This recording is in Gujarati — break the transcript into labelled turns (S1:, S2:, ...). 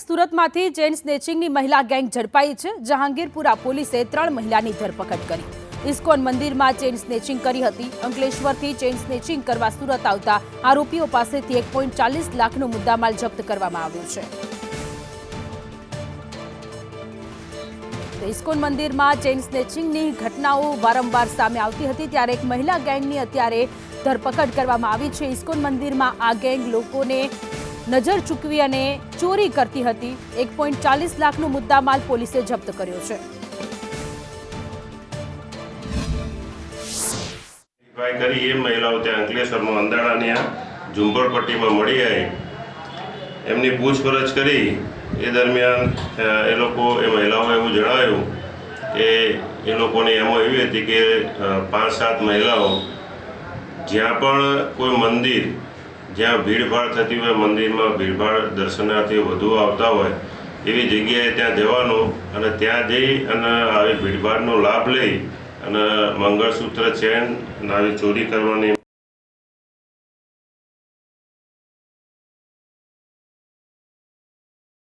S1: સુરતમાંથી ચેઇન સ્નેચિંગની મહિલા ગેંગ ઝડપાઈ છે। જહાંગીરપુરા પોલીસે 3 મહિલાની ધરપકડ કરી। ઇસ્કોન મંદિરમાં ચેઇન સ્નેચિંગ કરી હતી। અંકલેશ્વરથી ચેઇન સ્નેચિંગ કરવા સુરત આવતા આરોપીઓ પાસેથી 1.40 લાખનો મુદ્દામાલ જપ્ત કરવામાં આવ્યો છે। ઇસ્કોન મંદિરમાં ચેઇન સ્નેચિંગની ઘટનાઓ વારંવાર સામે આવતી હતી, ત્યારે એક મહિલા ગેંગની અત્યારે ધરપકડ કરવામાં આવી છે। ઇસ્કોન મંદિરમાં આ ગેંગ લોકોને નજર ચૂકવી અને ચોરી કરતી હતી। 1.40 લાખનો મુદ્દામાલ પોલીસે જપ્ત કર્યો છે।
S2: કરી એ મહિલાઓ ત્યાં અંકલેશ્વરમાં અંદાણાની ઝુંપડપટ્ટીમાં મળી આવી। એમની પૂછપરછ કરી એ દરમિયાન એ મહિલાઓએ એવું જણાવ્યું કે એ લોકોની એમાં એવી હતી કે 5-7 મહિલાઓ જ્યાં પણ કોઈ મંદિર જ્યાં ભીડભાડ થતી હોય, મંદિરમાં ભીડભાડ દર્શનાર્થીઓ વધુ આવતા હોય એવી જગ્યાએ ત્યાં જવાનું અને ત્યાં જઈ અને આવી ભીડભાડનો લાભ લઈ અને મંગળસૂત્ર ચેન આવી ચોરી કરવાની